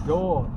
God.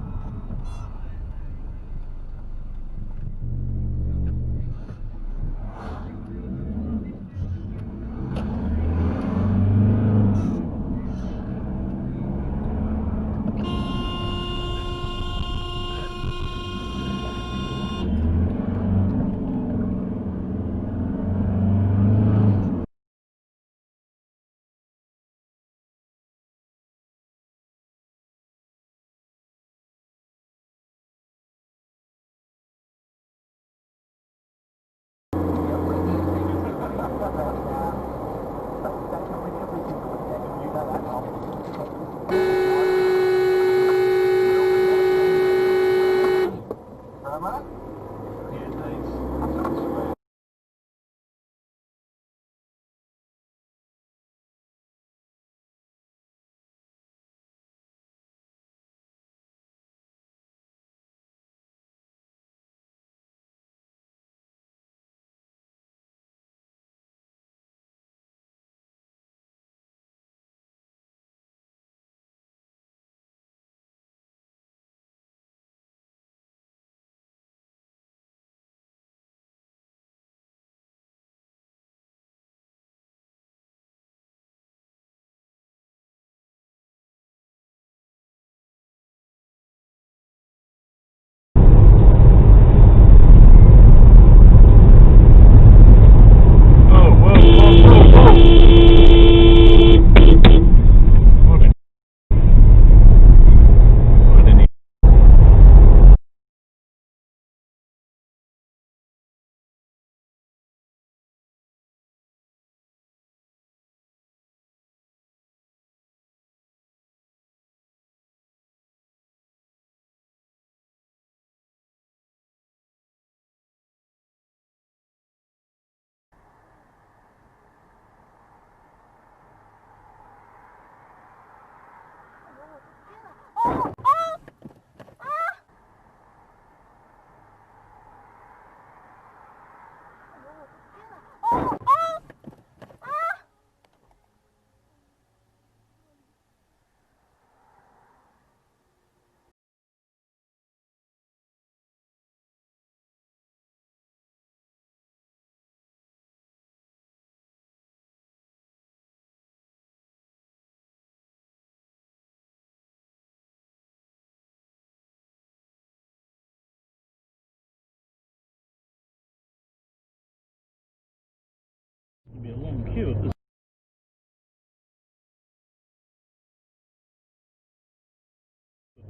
There'll be a long queue at this.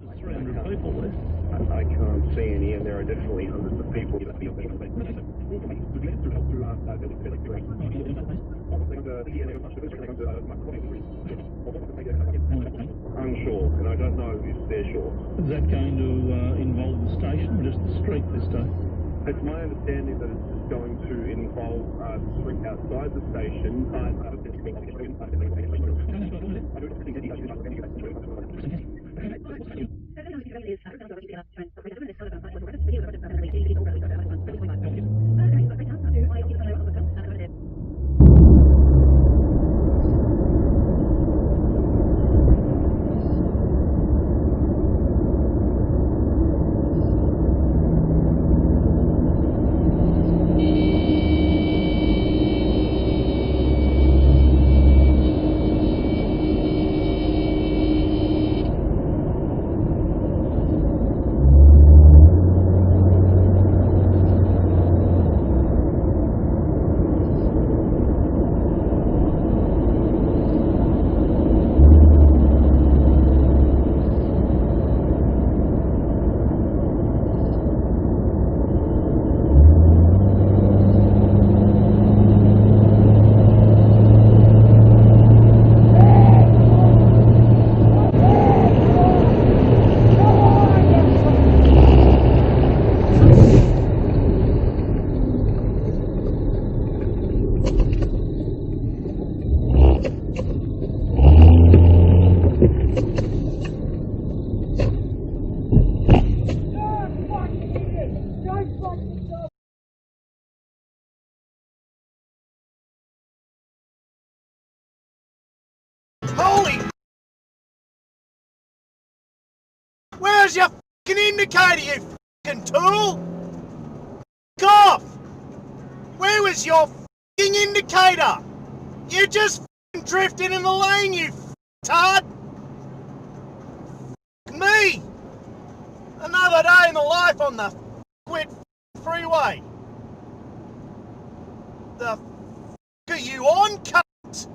There's 300 people there. I can't see any, and there are definitely hundreds of people. Unsure, and I don't know if they're sure. Is that going to involve the station or just the street this time? It's my understanding that it's going to involve the street outside the station, Where's your fucking indicator, you fucking tool? Fuck off! Where was your fucking indicator? You just fucking drifted in the lane, you tard! Me! Another day in the life on the Tweed freeway. The f*** are you on, cunt?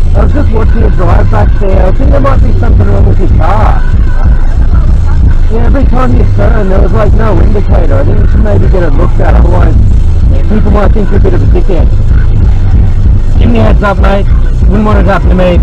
I was just watching you drive back there. I think there might be something wrong with your car. Yeah, every time you turn, there was like no indicator. I think you should maybe get it looked at, otherwise people might think you're a bit of a dickhead. Give me a heads up, mate. Wouldn't want it to happen to me.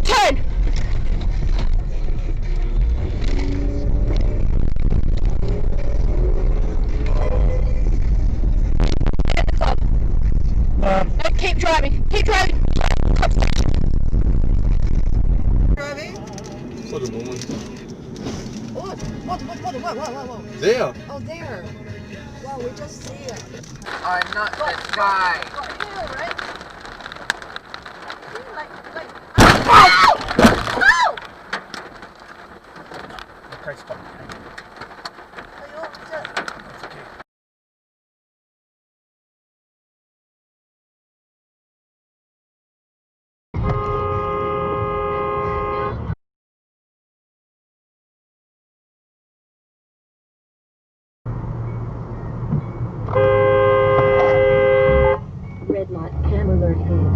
Turn! No, keep driving. Keep driving. Driving? What a moment. Whoa. There. Oh, there. Wow, we just see it. I'm not the guy. Okay, stop. Red light, cam alert here.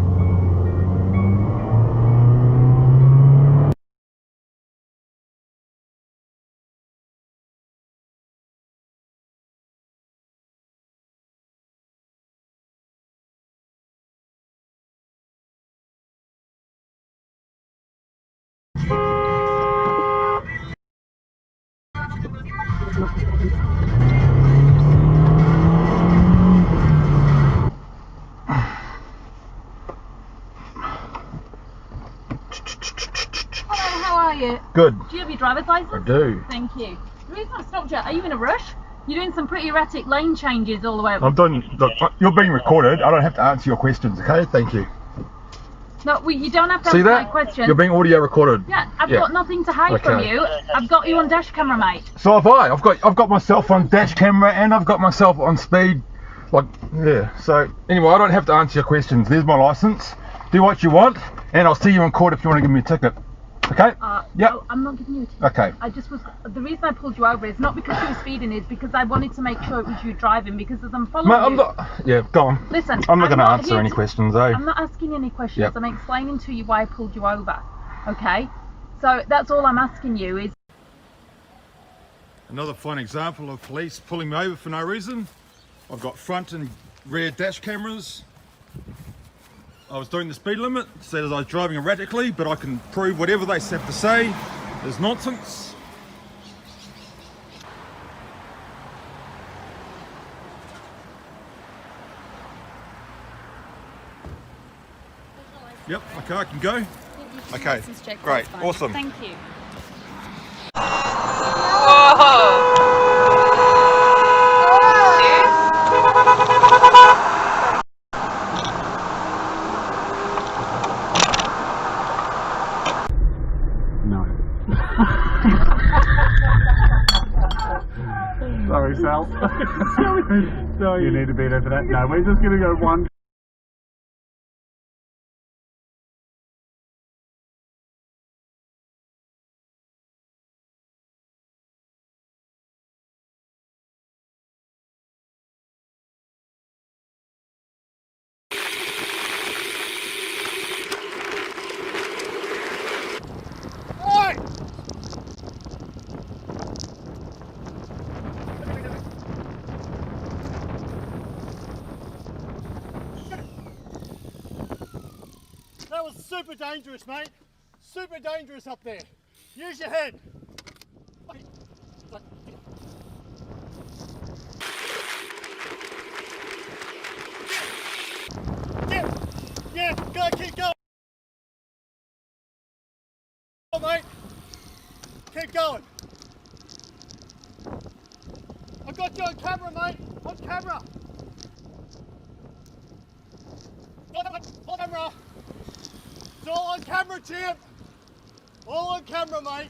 Hello, how are you? Good. Do you have your driver's license? I do. Thank you. The reason I stopped you, are you in a rush? You're doing some pretty erratic lane changes all the way up. I'm done. Look, you're being recorded. I don't have to answer your questions, okay? Thank you. No, you don't have to See answer my that? question. You're being audio recorded. Yeah, I've got nothing to hide from Okay. you. I've got you on dash camera, mate. So have I. I've got myself on dash camera and I've got myself on speed. Like, yeah. So anyway, I don't have to answer your questions. There's my license. Do what you want, and I'll see you in court if you want to give me a ticket. Okay? Yep. No, I'm not giving you a ticket. Okay. The reason I pulled you over is not because you were speeding, it's because I wanted to make sure it was you driving, because as I'm following Mate, I'm you... not... Yeah, go on. Listen, I'm not going to not answer here any to- questions, eh? I'm not asking any questions. Yep. I'm explaining to you why I pulled you over. Okay? So that's all I'm asking you is... Another fine example of police pulling me over for no reason. I've got front and rear dash cameras. I was doing the speed limit, said as I was driving erratically, but I can prove whatever they have to say is nonsense. Yep, okay, I can go. Okay, great, awesome. Thank you. No. Sorry, Sal. Sorry. You need to be there for that. No, we're just going to go one. super dangerous, mate. Super dangerous up there. Use your head. Mate. Yeah, go, keep going. Go, mate. Keep going. I got you on camera, mate. On camera. On camera. It's all on camera, champ. All on camera, mate.